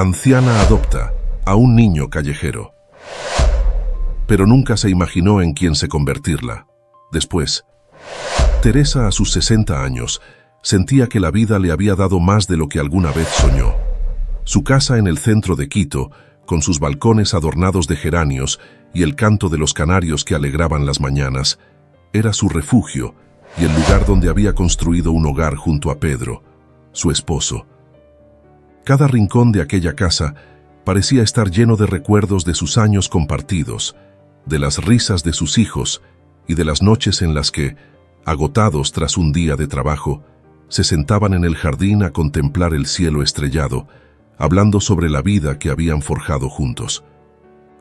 anciana adopta a un niño callejero. Pero nunca se imaginó en quién se convertirla. Después, Teresa, a sus 60 años, sentía que la vida le había dado más de lo que alguna vez soñó. Su casa en el centro de Quito, con sus balcones adornados de geranios y el canto de los canarios que alegraban las mañanas, era su refugio y el lugar donde había construido un hogar junto a Pedro, su esposo. Cada rincón de aquella casa parecía estar lleno de recuerdos de sus años compartidos, de las risas de sus hijos y de las noches en las que, agotados tras un día de trabajo, se sentaban en el jardín a contemplar el cielo estrellado, hablando sobre la vida que habían forjado juntos.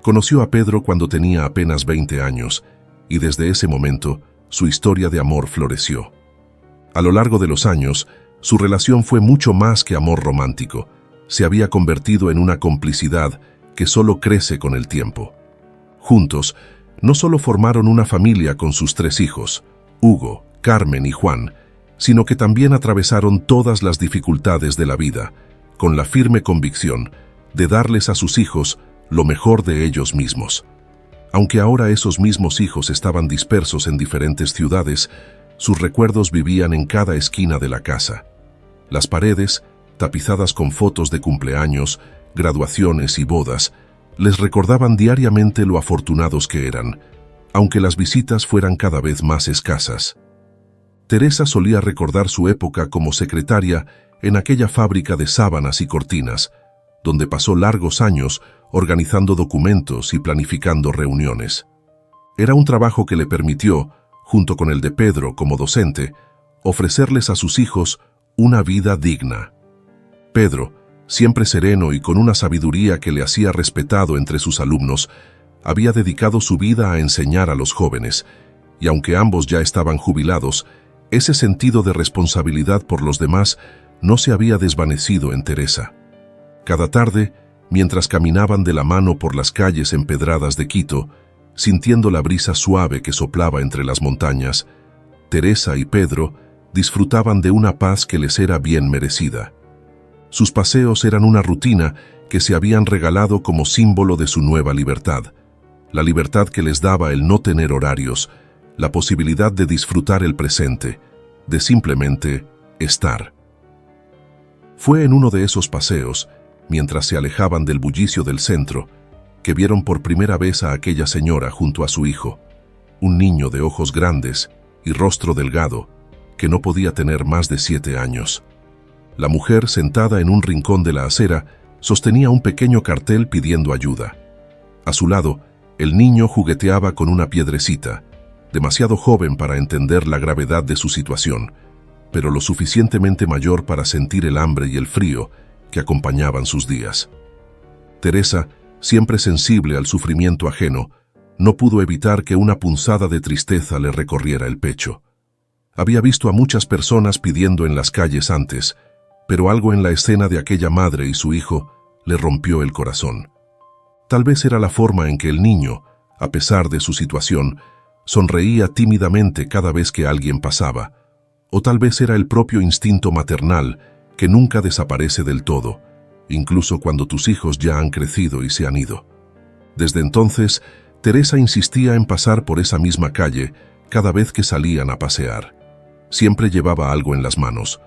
Conoció a Pedro cuando tenía apenas 20 años, y desde ese momento su historia de amor floreció. A lo largo de los años, su relación fue mucho más que amor romántico. Se había convertido en una complicidad que solo crece con el tiempo. Juntos, no solo formaron una familia con sus 3 hijos, Hugo, Carmen y Juan, sino que también atravesaron todas las dificultades de la vida, con la firme convicción de darles a sus hijos lo mejor de ellos mismos. Aunque ahora esos mismos hijos estaban dispersos en diferentes ciudades, sus recuerdos vivían en cada esquina de la casa. Las paredes, tapizadas con fotos de cumpleaños, graduaciones y bodas, les recordaban diariamente lo afortunados que eran, aunque las visitas fueran cada vez más escasas. Teresa solía recordar su época como secretaria en aquella fábrica de sábanas y cortinas, donde pasó largos años organizando documentos y planificando reuniones. Era un trabajo que le permitió, junto con el de Pedro como docente, ofrecerles a sus hijos una vida digna. Pedro, siempre sereno y con una sabiduría que le hacía respetado entre sus alumnos, había dedicado su vida a enseñar a los jóvenes, y aunque ambos ya estaban jubilados, ese sentido de responsabilidad por los demás no se había desvanecido en Teresa. Cada tarde, mientras caminaban de la mano por las calles empedradas de Quito, sintiendo la brisa suave que soplaba entre las montañas, Teresa y Pedro disfrutaban de una paz que les era bien merecida. Sus paseos eran una rutina que se habían regalado como símbolo de su nueva libertad, la libertad que les daba el no tener horarios, la posibilidad de disfrutar el presente, de simplemente estar. Fue en uno de esos paseos, mientras se alejaban del bullicio del centro, que vieron por primera vez a aquella señora junto a su hijo, un niño de ojos grandes y rostro delgado, que no podía tener más de 7 años. La mujer, sentada en un rincón de la acera, sostenía un pequeño cartel pidiendo ayuda. A su lado, el niño jugueteaba con una piedrecita, demasiado joven para entender la gravedad de su situación, pero lo suficientemente mayor para sentir el hambre y el frío que acompañaban sus días. Teresa, siempre sensible al sufrimiento ajeno, no pudo evitar que una punzada de tristeza le recorriera el pecho. Había visto a muchas personas pidiendo en las calles antes, pero algo en la escena de aquella madre y su hijo le rompió el corazón. Tal vez era la forma en que el niño, a pesar de su situación, sonreía tímidamente cada vez que alguien pasaba, o tal vez era el propio instinto maternal que nunca desaparece del todo, incluso cuando tus hijos ya han crecido y se han ido. Desde entonces, Teresa insistía en pasar por esa misma calle cada vez que salían a pasear. Siempre llevaba algo en las manos,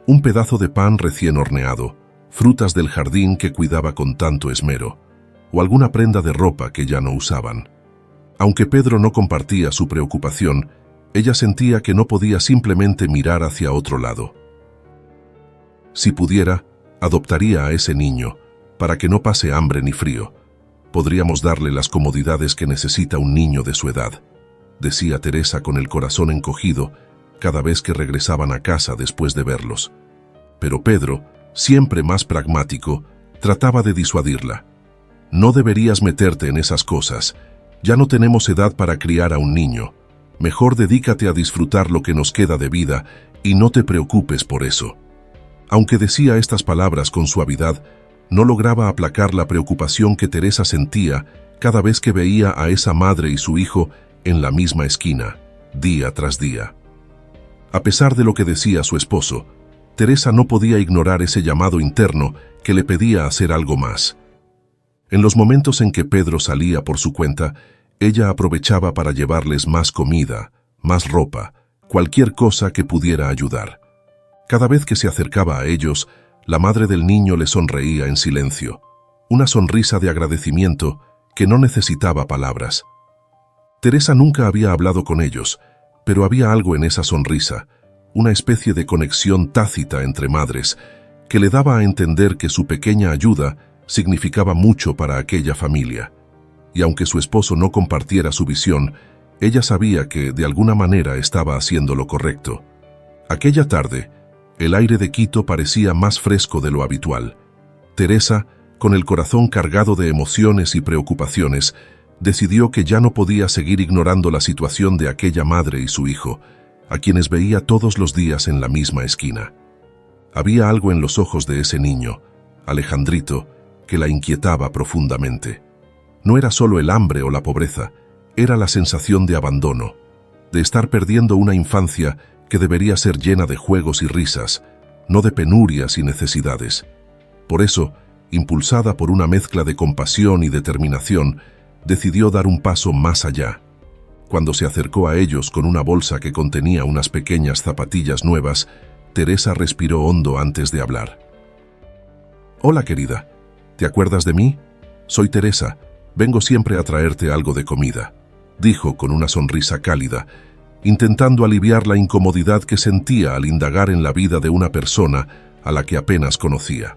un pedazo de pan recién horneado, frutas del jardín que cuidaba con tanto esmero, o alguna prenda de ropa que ya no usaban. Aunque Pedro no compartía su preocupación, ella sentía que no podía simplemente mirar hacia otro lado. Si pudiera, adoptaría a ese niño, para que no pase hambre ni frío. Podríamos darle las comodidades que necesita un niño de su edad, decía Teresa con el corazón encogido cada vez que regresaban a casa después de verlos. Pero Pedro, siempre más pragmático, trataba de disuadirla. No deberías meterte en esas cosas. Ya no tenemos edad para criar a un niño. Mejor dedícate a disfrutar lo que nos queda de vida y no te preocupes por eso. Aunque decía estas palabras con suavidad, no lograba aplacar la preocupación que Teresa sentía cada vez que veía a esa madre y su hijo en la misma esquina, día tras día. A pesar de lo que decía su esposo, Teresa no podía ignorar ese llamado interno que le pedía hacer algo más. En los momentos en que Pedro salía por su cuenta, ella aprovechaba para llevarles más comida, más ropa, cualquier cosa que pudiera ayudar. Cada vez que se acercaba a ellos, la madre del niño le sonreía en silencio, una sonrisa de agradecimiento que no necesitaba palabras. Teresa nunca había hablado con ellos, pero había algo en esa sonrisa, una especie de conexión tácita entre madres, que le daba a entender que su pequeña ayuda significaba mucho para aquella familia. Y aunque su esposo no compartiera su visión, ella sabía que de alguna manera estaba haciendo lo correcto. Aquella tarde, el aire de Quito parecía más fresco de lo habitual. Teresa, con el corazón cargado de emociones y preocupaciones, decidió que ya no podía seguir ignorando la situación de aquella madre y su hijo, a quienes veía todos los días en la misma esquina. Había algo en los ojos de ese niño, Alejandrito, que la inquietaba profundamente. No era solo el hambre o la pobreza, era la sensación de abandono, de estar perdiendo una infancia que debería ser llena de juegos y risas, no de penurias y necesidades. Por eso, impulsada por una mezcla de compasión y determinación, decidió dar un paso más allá. Cuando se acercó a ellos con una bolsa que contenía unas pequeñas zapatillas nuevas, Teresa respiró hondo antes de hablar. «Hola, querida. ¿Te acuerdas de mí? Soy Teresa. Vengo siempre a traerte algo de comida», dijo con una sonrisa cálida, intentando aliviar la incomodidad que sentía al indagar en la vida de una persona a la que apenas conocía.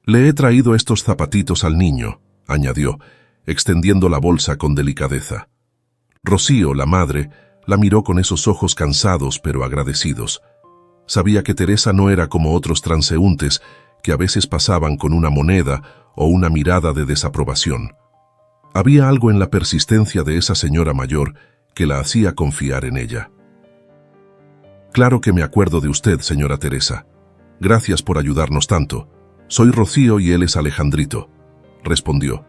«Le he traído estos zapatitos al niño», añadió, extendiendo la bolsa con delicadeza. Rocío, la madre, la miró con esos ojos cansados pero agradecidos. Sabía que Teresa no era como otros transeúntes que a veces pasaban con una moneda o una mirada de desaprobación. Había algo en la persistencia de esa señora mayor que la hacía confiar en ella. «Claro que me acuerdo de usted, señora Teresa. Gracias por ayudarnos tanto. Soy Rocío y él es Alejandrito», respondió,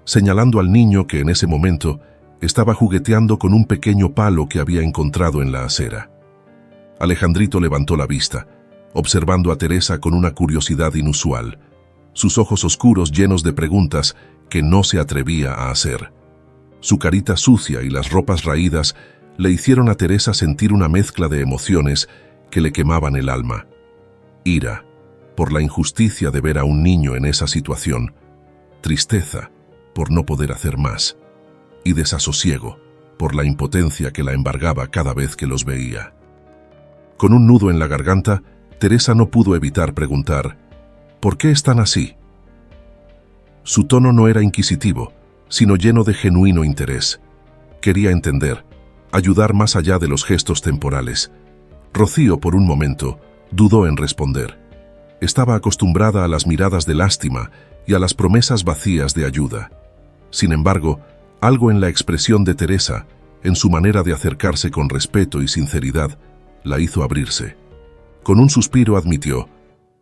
señalando al niño que en ese momento estaba jugueteando con un pequeño palo que había encontrado en la acera. Alejandrito levantó la vista, observando a Teresa con una curiosidad inusual, sus ojos oscuros llenos de preguntas que no se atrevía a hacer. Su carita sucia y las ropas raídas le hicieron a Teresa sentir una mezcla de emociones que le quemaban el alma. Ira, por la injusticia de ver a un niño en esa situación, tristeza, por no poder hacer más, y desasosiego, por la impotencia que la embargaba cada vez que los veía. Con un nudo en la garganta, Teresa no pudo evitar preguntar, «¿Por qué están así?». Su tono no era inquisitivo, sino lleno de genuino interés. Quería entender, ayudar más allá de los gestos temporales. Rocío, por un momento, dudó en responder. Estaba acostumbrada a las miradas de lástima y a las promesas vacías de ayuda. Sin embargo, algo en la expresión de Teresa, en su manera de acercarse con respeto y sinceridad, la hizo abrirse. Con un suspiro admitió,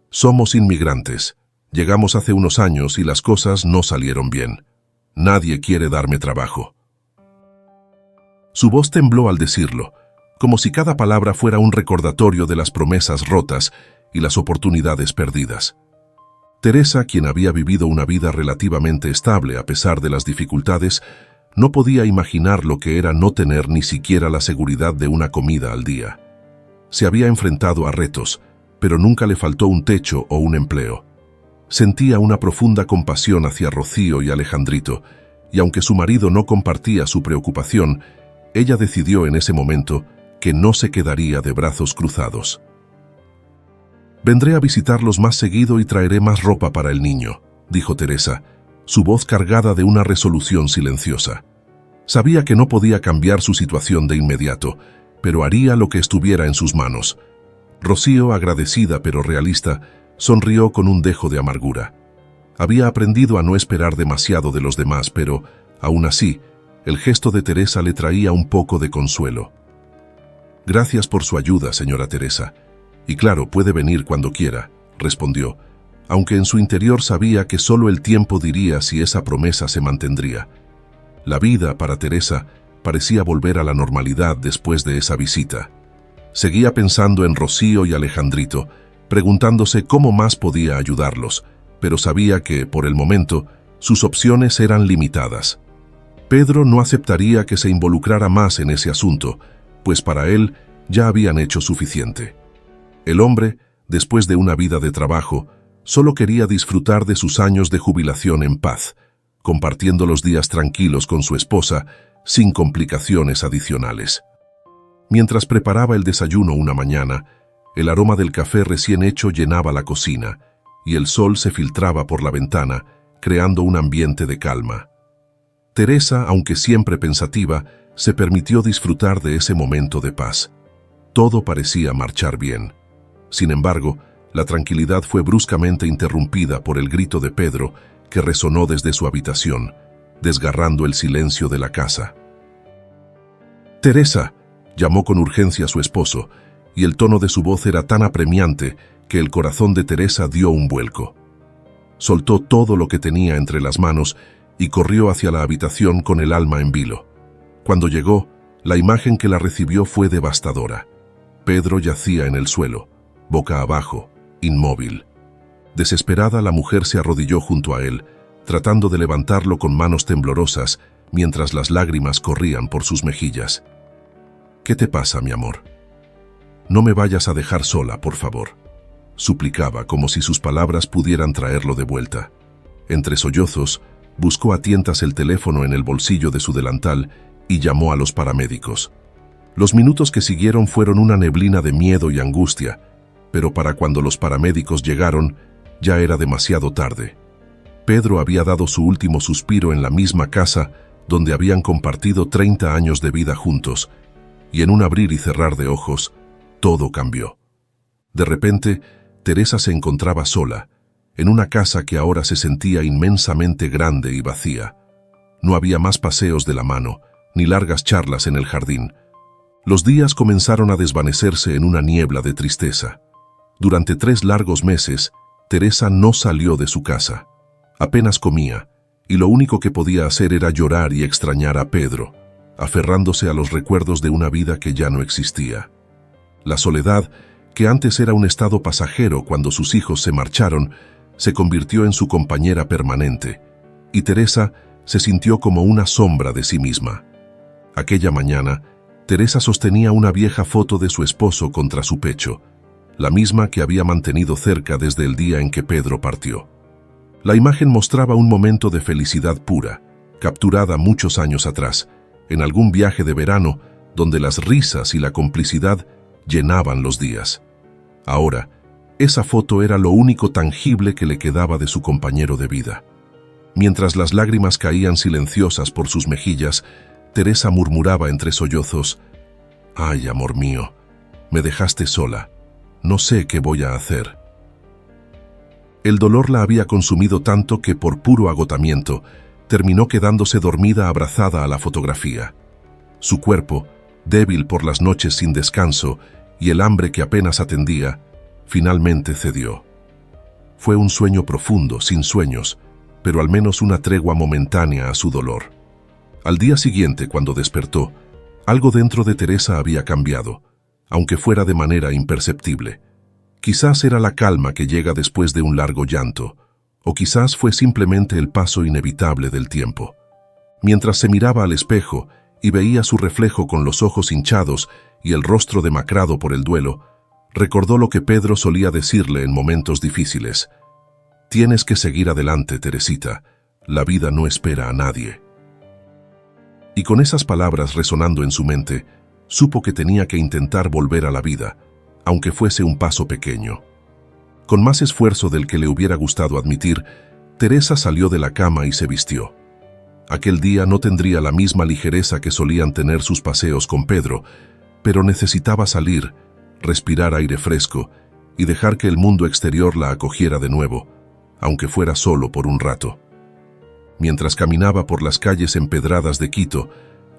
«Somos inmigrantes. Llegamos hace unos años y las cosas no salieron bien. Nadie quiere darme trabajo». Su voz tembló al decirlo, como si cada palabra fuera un recordatorio de las promesas rotas y las oportunidades perdidas. Teresa, quien había vivido una vida relativamente estable a pesar de las dificultades, no podía imaginar lo que era no tener ni siquiera la seguridad de una comida al día. Se había enfrentado a retos, pero nunca le faltó un techo o un empleo. Sentía una profunda compasión hacia Rocío y Alejandrito, y aunque su marido no compartía su preocupación, ella decidió en ese momento que no se quedaría de brazos cruzados. «Vendré a visitarlos más seguido y traeré más ropa para el niño», dijo Teresa, su voz cargada de una resolución silenciosa. Sabía que no podía cambiar su situación de inmediato, pero haría lo que estuviera en sus manos. Rocío, agradecida pero realista, sonrió con un dejo de amargura. Había aprendido a no esperar demasiado de los demás, pero, aún así, el gesto de Teresa le traía un poco de consuelo. «Gracias por su ayuda, señora Teresa. Y claro, puede venir cuando quiera», respondió, aunque en su interior sabía que solo el tiempo diría si esa promesa se mantendría. La vida, para Teresa, parecía volver a la normalidad después de esa visita. Seguía pensando en Rocío y Alejandrito, preguntándose cómo más podía ayudarlos, pero sabía que, por el momento, sus opciones eran limitadas. Pedro no aceptaría que se involucrara más en ese asunto, pues para él ya habían hecho suficiente. El hombre, después de una vida de trabajo, solo quería disfrutar de sus años de jubilación en paz, compartiendo los días tranquilos con su esposa, sin complicaciones adicionales. Mientras preparaba el desayuno una mañana, el aroma del café recién hecho llenaba la cocina, y el sol se filtraba por la ventana, creando un ambiente de calma. Teresa, aunque siempre pensativa, se permitió disfrutar de ese momento de paz. Todo parecía marchar bien. Sin embargo, la tranquilidad fue bruscamente interrumpida por el grito de Pedro, que resonó desde su habitación, desgarrando el silencio de la casa. «Teresa», llamó con urgencia a su esposo, y el tono de su voz era tan apremiante que el corazón de Teresa dio un vuelco. Soltó todo lo que tenía entre las manos y corrió hacia la habitación con el alma en vilo. Cuando llegó, la imagen que la recibió fue devastadora. Pedro yacía en el suelo, boca abajo, inmóvil. Desesperada, la mujer se arrodilló junto a él, tratando de levantarlo con manos temblorosas, mientras las lágrimas corrían por sus mejillas. «¿Qué te pasa, mi amor? No me vayas a dejar sola, por favor», suplicaba, como si sus palabras pudieran traerlo de vuelta. Entre sollozos, buscó a tientas el teléfono en el bolsillo de su delantal y llamó a los paramédicos. Los minutos que siguieron fueron una neblina de miedo y angustia, pero para cuando los paramédicos llegaron, ya era demasiado tarde. Pedro había dado su último suspiro en la misma casa donde habían compartido 30 años de vida juntos, y en un abrir y cerrar de ojos, todo cambió. De repente, Teresa se encontraba sola, en una casa que ahora se sentía inmensamente grande y vacía. No había más paseos de la mano, ni largas charlas en el jardín. Los días comenzaron a desvanecerse en una niebla de tristeza. Durante 3 largos meses, Teresa no salió de su casa. Apenas comía, y lo único que podía hacer era llorar y extrañar a Pedro, aferrándose a los recuerdos de una vida que ya no existía. La soledad, que antes era un estado pasajero cuando sus hijos se marcharon, se convirtió en su compañera permanente, y Teresa se sintió como una sombra de sí misma. Aquella mañana, Teresa sostenía una vieja foto de su esposo contra su pecho, la misma que había mantenido cerca desde el día en que Pedro partió. La imagen mostraba un momento de felicidad pura, capturada muchos años atrás, en algún viaje de verano donde las risas y la complicidad llenaban los días. Ahora, esa foto era lo único tangible que le quedaba de su compañero de vida. Mientras las lágrimas caían silenciosas por sus mejillas, Teresa murmuraba entre sollozos: «Ay, amor mío, me dejaste sola. No sé qué voy a hacer». El dolor la había consumido tanto que, por puro agotamiento, terminó quedándose dormida abrazada a la fotografía. Su cuerpo, débil por las noches sin descanso y el hambre que apenas atendía, finalmente cedió. Fue un sueño profundo, sin sueños, pero al menos una tregua momentánea a su dolor. Al día siguiente, cuando despertó, algo dentro de Teresa había cambiado, aunque fuera de manera imperceptible. Quizás era la calma que llega después de un largo llanto, o quizás fue simplemente el paso inevitable del tiempo. Mientras se miraba al espejo y veía su reflejo con los ojos hinchados y el rostro demacrado por el duelo, recordó lo que Pedro solía decirle en momentos difíciles: «Tienes que seguir adelante, Teresita, la vida no espera a nadie». Y con esas palabras resonando en su mente, supo que tenía que intentar volver a la vida, aunque fuese un paso pequeño. Con más esfuerzo del que le hubiera gustado admitir, Teresa salió de la cama y se vistió. Aquel día no tendría la misma ligereza que solían tener sus paseos con Pedro, pero necesitaba salir, respirar aire fresco y dejar que el mundo exterior la acogiera de nuevo, aunque fuera solo por un rato. Mientras caminaba por las calles empedradas de Quito,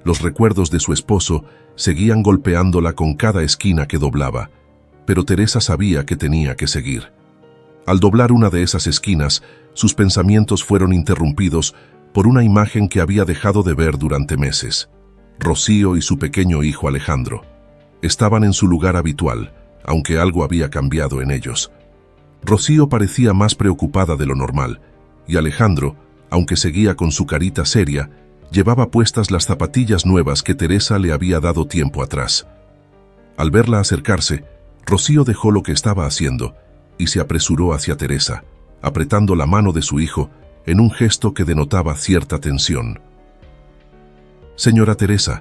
los recuerdos de su esposo seguían golpeándola con cada esquina que doblaba, pero Teresa sabía que tenía que seguir. Al doblar una de esas esquinas, sus pensamientos fueron interrumpidos por una imagen que había dejado de ver durante meses: Rocío y su pequeño hijo Alejandro. Estaban en su lugar habitual, aunque algo había cambiado en ellos. Rocío parecía más preocupada de lo normal, y Alejandro, aunque seguía con su carita seria, llevaba puestas las zapatillas nuevas que Teresa le había dado tiempo atrás. Al verla acercarse, Rocío dejó lo que estaba haciendo y se apresuró hacia Teresa, apretando la mano de su hijo en un gesto que denotaba cierta tensión. «Señora Teresa,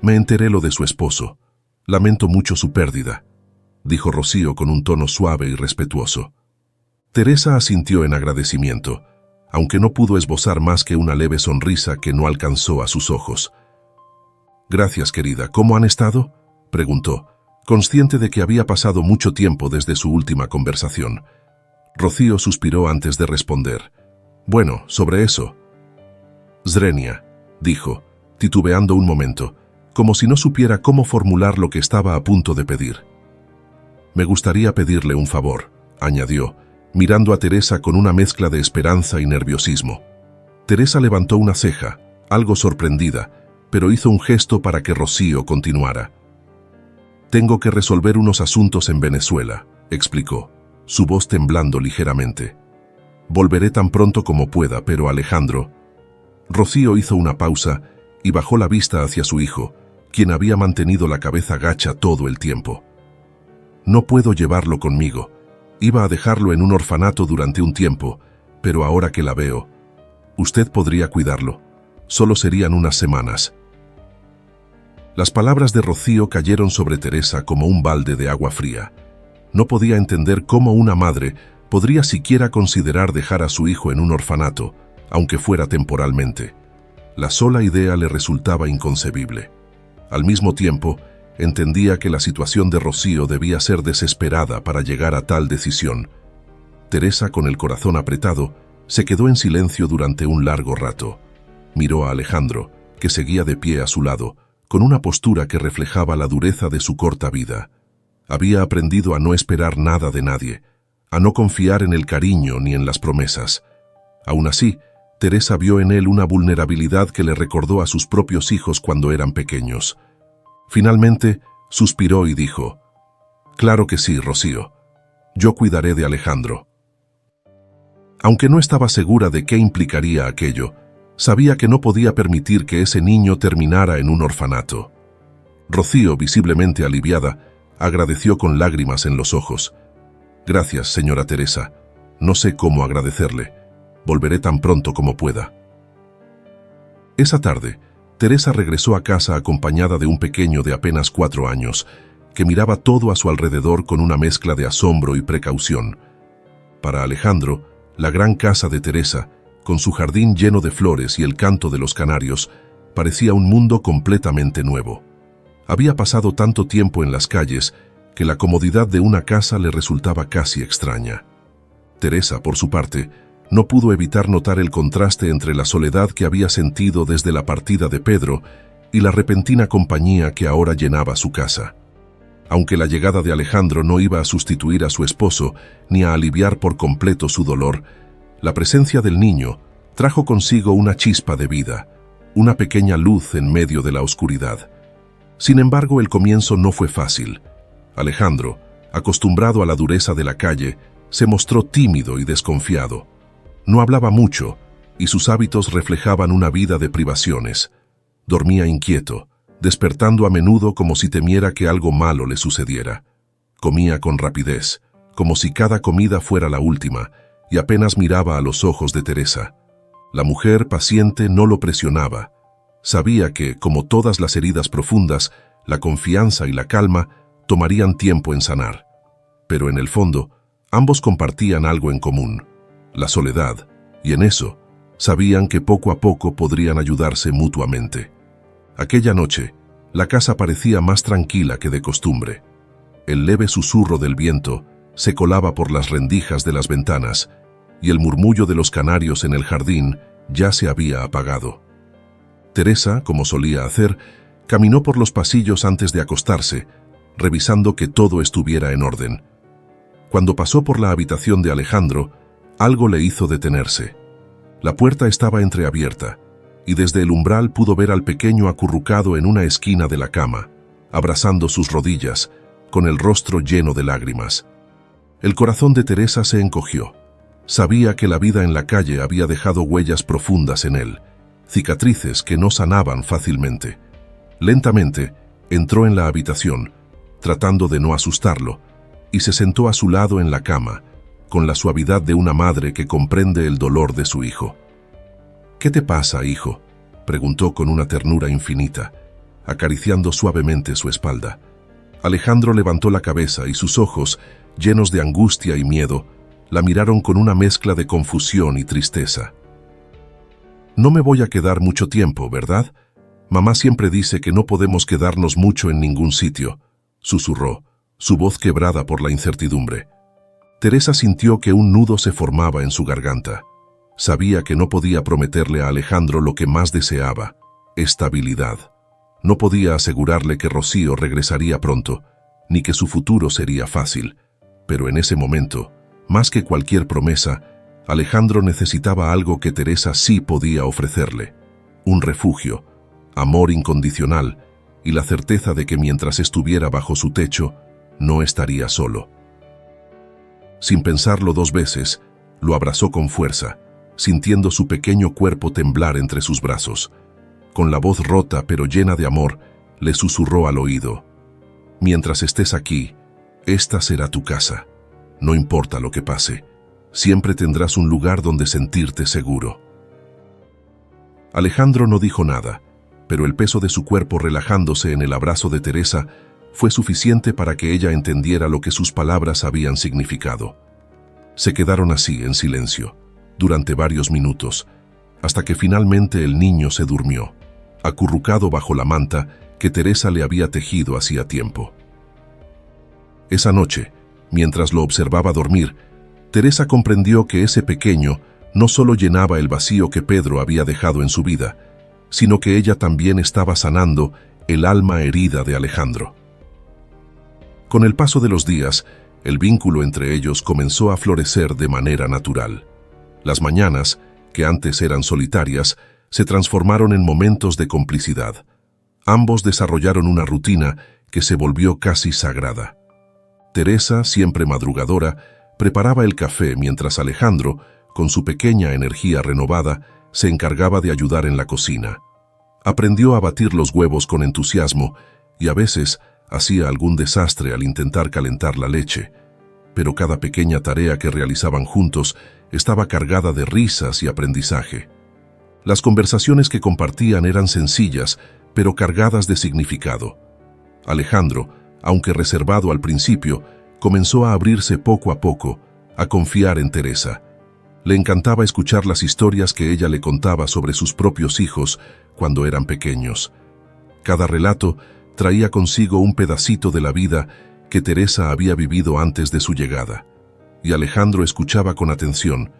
me enteré lo de su esposo. Lamento mucho su pérdida», dijo Rocío con un tono suave y respetuoso. Teresa asintió en agradecimiento, aunque no pudo esbozar más que una leve sonrisa que no alcanzó a sus ojos. «Gracias, querida. ¿Cómo han estado?», preguntó, consciente de que había pasado mucho tiempo desde su última conversación. Rocío suspiró antes de responder. «Bueno, sobre eso». «Zrenia», dijo, titubeando un momento, como si no supiera cómo formular lo que estaba a punto de pedir. «Me gustaría pedirle un favor», añadió, mirando a Teresa con una mezcla de esperanza y nerviosismo. Teresa levantó una ceja, algo sorprendida, pero hizo un gesto para que Rocío continuara. «Tengo que resolver unos asuntos en Venezuela», explicó, su voz temblando ligeramente. «Volveré tan pronto como pueda, pero Alejandro...». Rocío hizo una pausa y bajó la vista hacia su hijo, quien había mantenido la cabeza gacha todo el tiempo. «No puedo llevarlo conmigo. Iba a dejarlo en un orfanato durante un tiempo, pero ahora que la veo, usted podría cuidarlo. Solo serían unas semanas». Las palabras de Rocío cayeron sobre Teresa como un balde de agua fría. No podía entender cómo una madre podría siquiera considerar dejar a su hijo en un orfanato, aunque fuera temporalmente. La sola idea le resultaba inconcebible. Al mismo tiempo, entendía que la situación de Rocío debía ser desesperada para llegar a tal decisión. Teresa, con el corazón apretado, se quedó en silencio durante un largo rato. Miró a Alejandro, que seguía de pie a su lado, con una postura que reflejaba la dureza de su corta vida. Había aprendido a no esperar nada de nadie, a no confiar en el cariño ni en las promesas. Aún así, Teresa vio en él una vulnerabilidad que le recordó a sus propios hijos cuando eran pequeños. Finalmente, suspiró y dijo: «Claro que sí, Rocío. Yo cuidaré de Alejandro». Aunque no estaba segura de qué implicaría aquello, sabía que no podía permitir que ese niño terminara en un orfanato. Rocío, visiblemente aliviada, agradeció con lágrimas en los ojos. «Gracias, señora Teresa. No sé cómo agradecerle. Volveré tan pronto como pueda». Esa tarde, Teresa regresó a casa acompañada de un pequeño de apenas 4 años, que miraba todo a su alrededor con una mezcla de asombro y precaución. Para Alejandro, la gran casa de Teresa, con su jardín lleno de flores y el canto de los canarios, parecía un mundo completamente nuevo. Había pasado tanto tiempo en las calles que la comodidad de una casa le resultaba casi extraña. Teresa, por su parte, no pudo evitar notar el contraste entre la soledad que había sentido desde la partida de Pedro y la repentina compañía que ahora llenaba su casa. Aunque la llegada de Alejandro no iba a sustituir a su esposo ni a aliviar por completo su dolor, la presencia del niño trajo consigo una chispa de vida, una pequeña luz en medio de la oscuridad. Sin embargo, el comienzo no fue fácil. Alejandro, acostumbrado a la dureza de la calle, se mostró tímido y desconfiado. No hablaba mucho, y sus hábitos reflejaban una vida de privaciones. Dormía inquieto, despertando a menudo como si temiera que algo malo le sucediera. Comía con rapidez, como si cada comida fuera la última, y apenas miraba a los ojos de Teresa. La mujer paciente no lo presionaba. Sabía que, como todas las heridas profundas, la confianza y la calma tomarían tiempo en sanar. Pero en el fondo, ambos compartían algo en común: la soledad, y en eso, sabían que poco a poco podrían ayudarse mutuamente. Aquella noche, la casa parecía más tranquila que de costumbre. El leve susurro del viento se colaba por las rendijas de las ventanas, y el murmullo de los canarios en el jardín ya se había apagado. Teresa, como solía hacer, caminó por los pasillos antes de acostarse, revisando que todo estuviera en orden. Cuando pasó por la habitación de Alejandro, algo le hizo detenerse. La puerta estaba entreabierta, y desde el umbral pudo ver al pequeño acurrucado en una esquina de la cama, abrazando sus rodillas, con el rostro lleno de lágrimas. El corazón de Teresa se encogió. Sabía que la vida en la calle había dejado huellas profundas en él, cicatrices que no sanaban fácilmente. Lentamente, entró en la habitación, tratando de no asustarlo, y se sentó a su lado en la cama, con la suavidad de una madre que comprende el dolor de su hijo. «¿Qué te pasa, hijo?», preguntó con una ternura infinita, acariciando suavemente su espalda. Alejandro levantó la cabeza y sus ojos, llenos de angustia y miedo, la miraron con una mezcla de confusión y tristeza. «No me voy a quedar mucho tiempo, ¿verdad? Mamá siempre dice que no podemos quedarnos mucho en ningún sitio», susurró, su voz quebrada por la incertidumbre. Teresa sintió que un nudo se formaba en su garganta. Sabía que no podía prometerle a Alejandro lo que más deseaba: estabilidad. No podía asegurarle que Rocío regresaría pronto, ni que su futuro sería fácil. Pero en ese momento, más que cualquier promesa, Alejandro necesitaba algo que Teresa sí podía ofrecerle: un refugio, amor incondicional y la certeza de que mientras estuviera bajo su techo, no estaría solo. Sin pensarlo dos veces, lo abrazó con fuerza, sintiendo su pequeño cuerpo temblar entre sus brazos. Con la voz rota pero llena de amor, le susurró al oído: «Mientras estés aquí, esta será tu casa. No importa lo que pase, siempre tendrás un lugar donde sentirte seguro». Alejandro no dijo nada, pero el peso de su cuerpo relajándose en el abrazo de Teresa fue suficiente para que ella entendiera lo que sus palabras habían significado. Se quedaron así, en silencio, durante varios minutos, hasta que finalmente el niño se durmió, acurrucado bajo la manta que Teresa le había tejido hacía tiempo. Esa noche, mientras lo observaba dormir, Teresa comprendió que ese pequeño no solo llenaba el vacío que Pedro había dejado en su vida, sino que ella también estaba sanando el alma herida de Alejandro. Con el paso de los días, el vínculo entre ellos comenzó a florecer de manera natural. Las mañanas, que antes eran solitarias, se transformaron en momentos de complicidad. Ambos desarrollaron una rutina que se volvió casi sagrada. Teresa, siempre madrugadora, preparaba el café mientras Alejandro, con su pequeña energía renovada, se encargaba de ayudar en la cocina. Aprendió a batir los huevos con entusiasmo y a veces hacía algún desastre al intentar calentar la leche, pero cada pequeña tarea que realizaban juntos estaba cargada de risas y aprendizaje. Las conversaciones que compartían eran sencillas, pero cargadas de significado. Alejandro, aunque reservado al principio, comenzó a abrirse poco a poco, a confiar en Teresa. Le encantaba escuchar las historias que ella le contaba sobre sus propios hijos cuando eran pequeños. Cada relato traía consigo un pedacito de la vida que Teresa había vivido antes de su llegada, y Alejandro escuchaba con atención,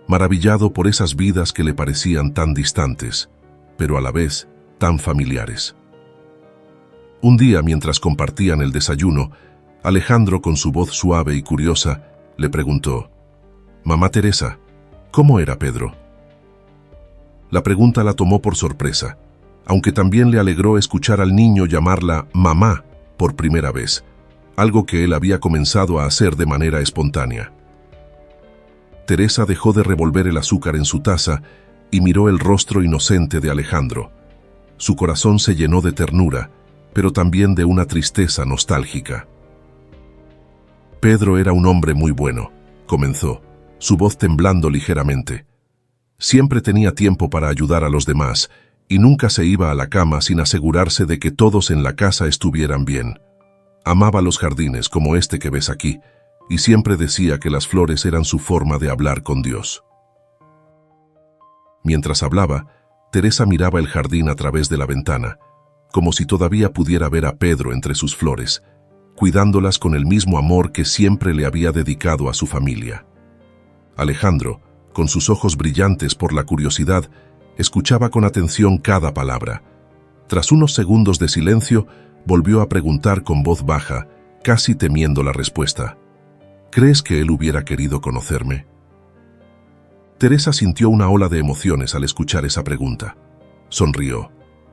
maravillado por esas vidas que le parecían tan distantes, pero a la vez tan familiares. Un día, mientras compartían el desayuno, Alejandro, con su voz suave y curiosa, le preguntó: «Mamá Teresa, ¿cómo era Pedro?». La pregunta la tomó por sorpresa, aunque también le alegró escuchar al niño llamarla mamá por primera vez, algo que él había comenzado a hacer de manera espontánea. Teresa dejó de revolver el azúcar en su taza y miró el rostro inocente de Alejandro. Su corazón se llenó de ternura, pero también de una tristeza nostálgica. «Pedro era un hombre muy bueno», comenzó, su voz temblando ligeramente. «Siempre tenía tiempo para ayudar a los demás y nunca se iba a la cama sin asegurarse de que todos en la casa estuvieran bien. Amaba los jardines como este que ves aquí y siempre decía que las flores eran su forma de hablar con Dios». Mientras hablaba, Teresa miraba el jardín a través de la ventana, como si todavía pudiera ver a Pedro entre sus flores, cuidándolas con el mismo amor que siempre le había dedicado a su familia. Alejandro, con sus ojos brillantes por la curiosidad, escuchaba con atención cada palabra. Tras unos segundos de silencio, volvió a preguntar con voz baja, casi temiendo la respuesta: «¿Crees que él hubiera querido conocerme?». Teresa sintió una ola de emociones al escuchar esa pregunta. Sonrió,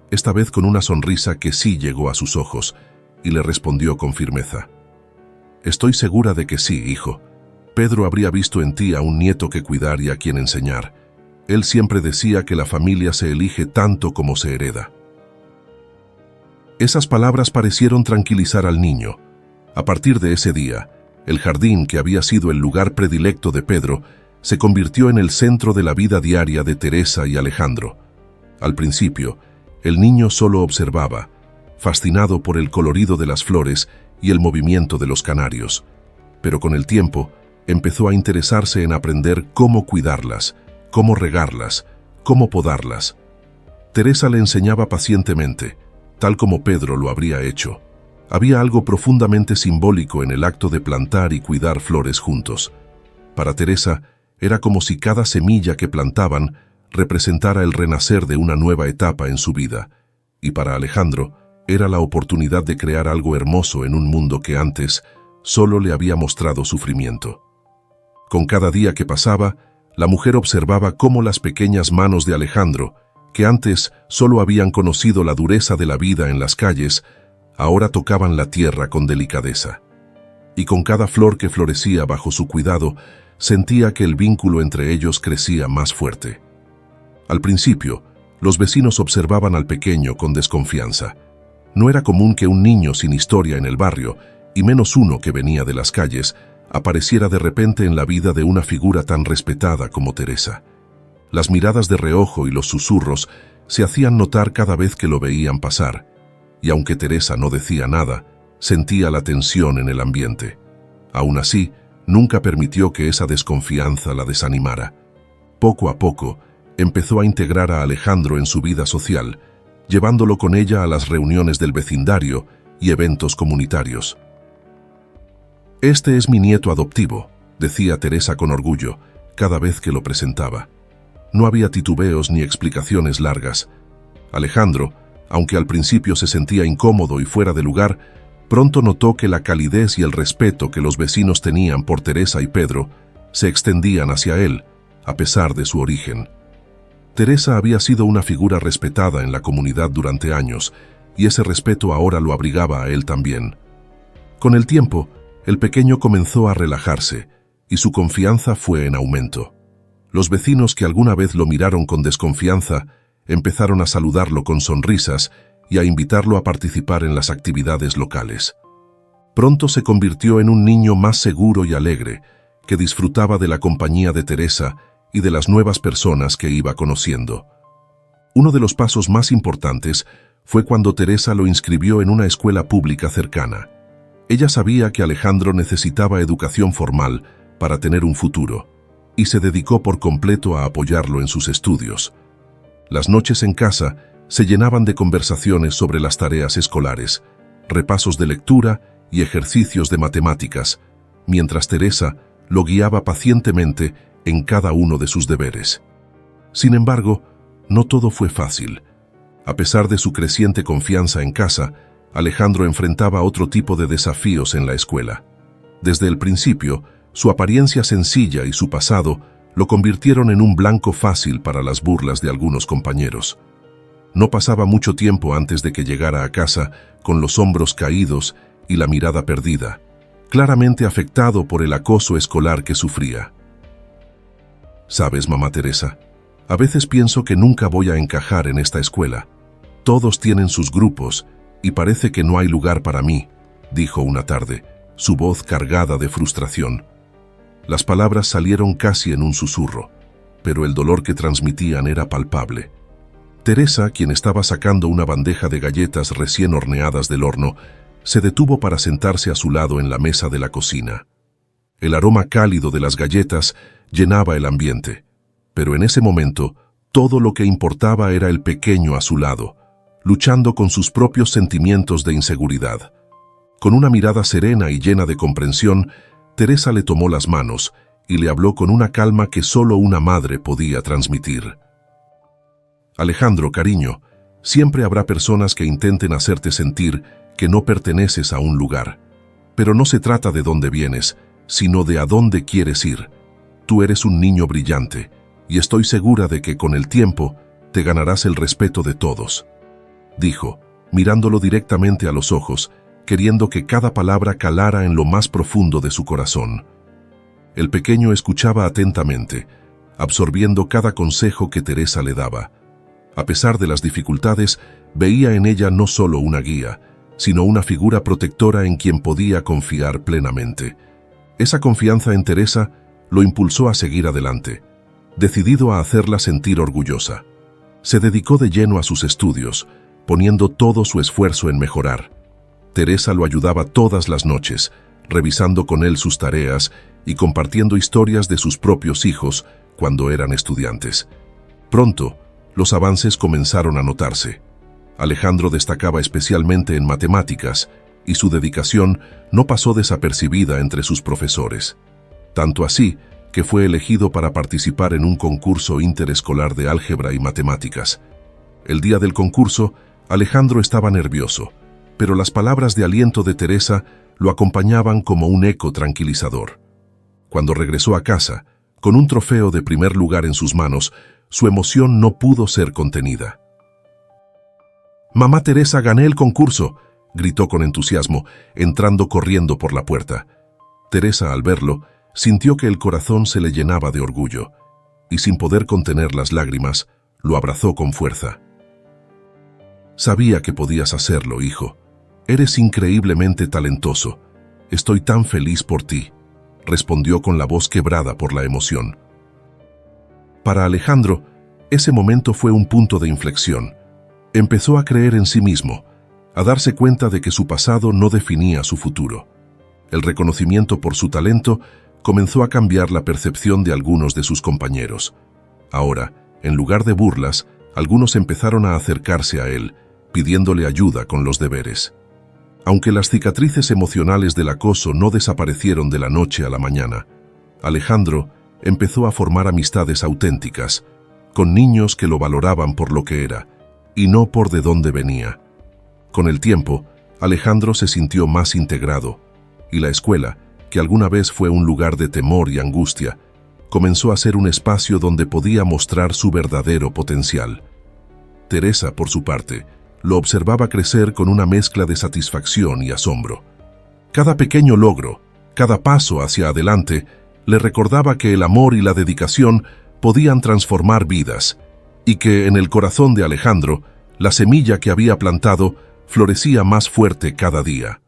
esta vez con una sonrisa que sí llegó a sus ojos, y le respondió con firmeza: «Estoy segura de que sí, hijo. Pedro habría visto en ti a un nieto que cuidar y a quien enseñar. Él siempre decía que la familia se elige tanto como se hereda». Esas palabras parecieron tranquilizar al niño. A partir de ese día, el jardín, que había sido el lugar predilecto de Pedro, se convirtió en el centro de la vida diaria de Teresa y Alejandro. Al principio, el niño solo observaba, fascinado por el colorido de las flores y el movimiento de los canarios. Pero con el tiempo, empezó a interesarse en aprender cómo cuidarlas, cómo regarlas, cómo podarlas. Teresa le enseñaba pacientemente, tal como Pedro lo habría hecho. Había algo profundamente simbólico en el acto de plantar y cuidar flores juntos. Para Teresa, era como si cada semilla que plantaban representara el renacer de una nueva etapa en su vida, y para Alejandro era la oportunidad de crear algo hermoso en un mundo que antes solo le había mostrado sufrimiento. Con cada día que pasaba, la mujer observaba cómo las pequeñas manos de Alejandro, que antes solo habían conocido la dureza de la vida en las calles, ahora tocaban la tierra con delicadeza. Y con cada flor que florecía bajo su cuidado, sentía que el vínculo entre ellos crecía más fuerte. Al principio, los vecinos observaban al pequeño con desconfianza. No era común que un niño sin historia en el barrio, y menos uno que venía de las calles, apareciera de repente en la vida de una figura tan respetada como Teresa. Las miradas de reojo y los susurros se hacían notar cada vez que lo veían pasar, y aunque Teresa no decía nada, sentía la tensión en el ambiente. Aún así, nunca permitió que esa desconfianza la desanimara. Poco a poco, empezó a integrar a Alejandro en su vida social, llevándolo con ella a las reuniones del vecindario y eventos comunitarios. «Este es mi nieto adoptivo», decía Teresa con orgullo, cada vez que lo presentaba. No había titubeos ni explicaciones largas. Alejandro, aunque al principio se sentía incómodo y fuera de lugar, pronto notó que la calidez y el respeto que los vecinos tenían por Teresa y Pedro se extendían hacia él, a pesar de su origen. Teresa había sido una figura respetada en la comunidad durante años, y ese respeto ahora lo abrigaba a él también. Con el tiempo, el pequeño comenzó a relajarse, y su confianza fue en aumento. Los vecinos que alguna vez lo miraron con desconfianza empezaron a saludarlo con sonrisas y a invitarlo a participar en las actividades locales. Pronto se convirtió en un niño más seguro y alegre, que disfrutaba de la compañía de Teresa y de las nuevas personas que iba conociendo. Uno de los pasos más importantes fue cuando Teresa lo inscribió en una escuela pública cercana. Ella sabía que Alejandro necesitaba educación formal para tener un futuro, y se dedicó por completo a apoyarlo en sus estudios. Las noches en casa se llenaban de conversaciones sobre las tareas escolares, repasos de lectura y ejercicios de matemáticas, mientras Teresa lo guiaba pacientemente en cada uno de sus deberes. Sin embargo, no todo fue fácil. A pesar de su creciente confianza en casa, Alejandro enfrentaba otro tipo de desafíos en la escuela. Desde el principio, su apariencia sencilla y su pasado lo convirtieron en un blanco fácil para las burlas de algunos compañeros. No pasaba mucho tiempo antes de que llegara a casa con los hombros caídos y la mirada perdida, claramente afectado por el acoso escolar que sufría. «Sabes, mamá Teresa, a veces pienso que nunca voy a encajar en esta escuela. Todos tienen sus grupos y parece que no hay lugar para mí», dijo una tarde, su voz cargada de frustración. Las palabras salieron casi en un susurro, pero el dolor que transmitían era palpable. Teresa, quien estaba sacando una bandeja de galletas recién horneadas del horno, se detuvo para sentarse a su lado en la mesa de la cocina. El aroma cálido de las galletas llenaba el ambiente, pero en ese momento todo lo que importaba era el pequeño a su lado, luchando con sus propios sentimientos de inseguridad. Con una mirada serena y llena de comprensión, Teresa le tomó las manos y le habló con una calma que solo una madre podía transmitir. «Alejandro, cariño, siempre habrá personas que intenten hacerte sentir que no perteneces a un lugar. Pero no se trata de dónde vienes, sino de a dónde quieres ir. Tú eres un niño brillante, y estoy segura de que con el tiempo te ganarás el respeto de todos», dijo, mirándolo directamente a los ojos, queriendo que cada palabra calara en lo más profundo de su corazón. El pequeño escuchaba atentamente, absorbiendo cada consejo que Teresa le daba. A pesar de las dificultades, veía en ella no solo una guía, sino una figura protectora en quien podía confiar plenamente. Esa confianza en Teresa lo impulsó a seguir adelante, decidido a hacerla sentir orgullosa. Se dedicó de lleno a sus estudios, poniendo todo su esfuerzo en mejorar. Teresa lo ayudaba todas las noches, revisando con él sus tareas y compartiendo historias de sus propios hijos cuando eran estudiantes. Pronto, los avances comenzaron a notarse. Alejandro destacaba especialmente en matemáticas, y su dedicación no pasó desapercibida entre sus profesores. Tanto así que fue elegido para participar en un concurso interescolar de álgebra y matemáticas. El día del concurso, Alejandro estaba nervioso, pero las palabras de aliento de Teresa lo acompañaban como un eco tranquilizador. Cuando regresó a casa, con un trofeo de primer lugar en sus manos, su emoción no pudo ser contenida. «Mamá Teresa, gané el concurso», gritó con entusiasmo, entrando corriendo por la puerta. Teresa, al verlo, sintió que el corazón se le llenaba de orgullo, y sin poder contener las lágrimas, lo abrazó con fuerza. «Sabía que podías hacerlo, hijo. Eres increíblemente talentoso. Estoy tan feliz por ti», respondió con la voz quebrada por la emoción. Para Alejandro, ese momento fue un punto de inflexión. Empezó a creer en sí mismo, a darse cuenta de que su pasado no definía su futuro. El reconocimiento por su talento comenzó a cambiar la percepción de algunos de sus compañeros. Ahora, en lugar de burlas, algunos empezaron a acercarse a él, pidiéndole ayuda con los deberes. Aunque las cicatrices emocionales del acoso no desaparecieron de la noche a la mañana, Alejandro empezó a formar amistades auténticas, con niños que lo valoraban por lo que era, y no por de dónde venía. Con el tiempo, Alejandro se sintió más integrado, y la escuela, que alguna vez fue un lugar de temor y angustia, comenzó a ser un espacio donde podía mostrar su verdadero potencial. Teresa, por su parte, lo observaba crecer con una mezcla de satisfacción y asombro. Cada pequeño logro, cada paso hacia adelante, le recordaba que el amor y la dedicación podían transformar vidas, y que en el corazón de Alejandro, la semilla que había plantado florecía más fuerte cada día.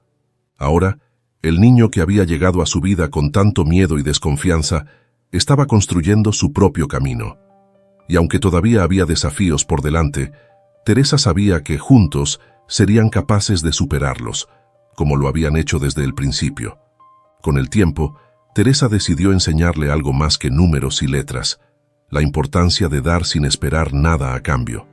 Ahora, el niño que había llegado a su vida con tanto miedo y desconfianza, estaba construyendo su propio camino. Y aunque todavía había desafíos por delante, Teresa sabía que juntos serían capaces de superarlos, como lo habían hecho desde el principio. Con el tiempo, Teresa decidió enseñarle algo más que números y letras, la importancia de dar sin esperar nada a cambio.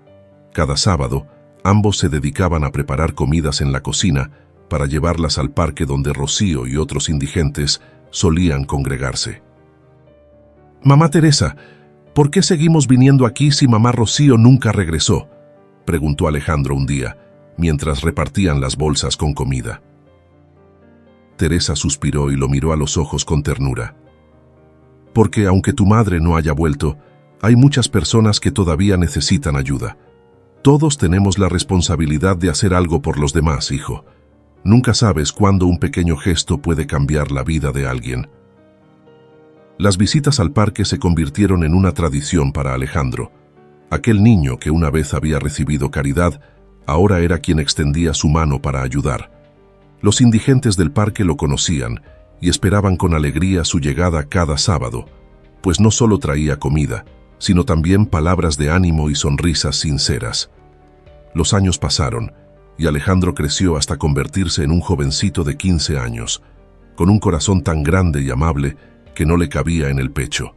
Cada sábado, ambos se dedicaban a preparar comidas en la cocina para llevarlas al parque donde Rocío y otros indigentes solían congregarse. «Mamá Teresa, ¿por qué seguimos viniendo aquí si mamá Rocío nunca regresó?», preguntó Alejandro un día, mientras repartían las bolsas con comida. Teresa suspiró y lo miró a los ojos con ternura. «Porque aunque tu madre no haya vuelto, hay muchas personas que todavía necesitan ayuda. Todos tenemos la responsabilidad de hacer algo por los demás, hijo. Nunca sabes cuándo un pequeño gesto puede cambiar la vida de alguien». Las visitas al parque se convirtieron en una tradición para Alejandro. Aquel niño que una vez había recibido caridad, ahora era quien extendía su mano para ayudar. Los indigentes del parque lo conocían y esperaban con alegría su llegada cada sábado, pues no solo traía comida, sino también palabras de ánimo y sonrisas sinceras. Los años pasaron y Alejandro creció hasta convertirse en un jovencito de 15 años, con un corazón tan grande y amable que no le cabía en el pecho.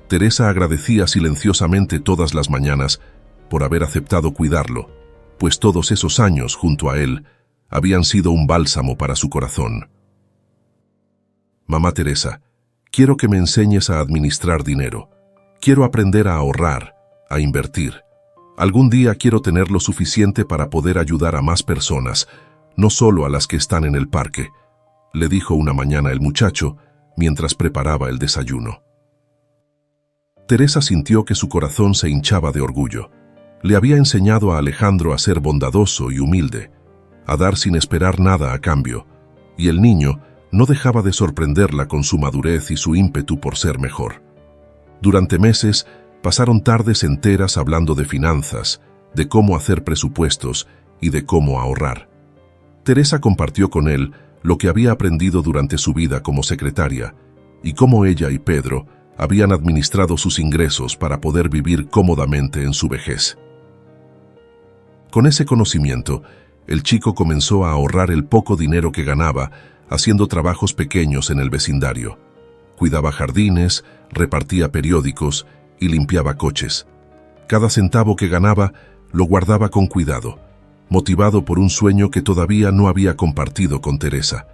Teresa agradecía silenciosamente todas las mañanas por haber aceptado cuidarlo, pues todos esos años junto a él habían sido un bálsamo para su corazón. «Mamá Teresa, quiero que me enseñes a administrar dinero. Quiero aprender a ahorrar, a invertir. Algún día quiero tener lo suficiente para poder ayudar a más personas, no solo a las que están en el parque», le dijo una mañana el muchacho mientras preparaba el desayuno. Teresa sintió que su corazón se hinchaba de orgullo. Le había enseñado a Alejandro a ser bondadoso y humilde, a dar sin esperar nada a cambio, y el niño no dejaba de sorprenderla con su madurez y su ímpetu por ser mejor. Durante meses pasaron tardes enteras hablando de finanzas, de cómo hacer presupuestos y de cómo ahorrar. Teresa compartió con él lo que había aprendido durante su vida como secretaria y cómo ella y Pedro habían administrado sus ingresos para poder vivir cómodamente en su vejez. Con ese conocimiento, el chico comenzó a ahorrar el poco dinero que ganaba haciendo trabajos pequeños en el vecindario. Cuidaba jardines, repartía periódicos y limpiaba coches. Cada centavo que ganaba lo guardaba con cuidado, motivado por un sueño que todavía no había compartido con Teresa.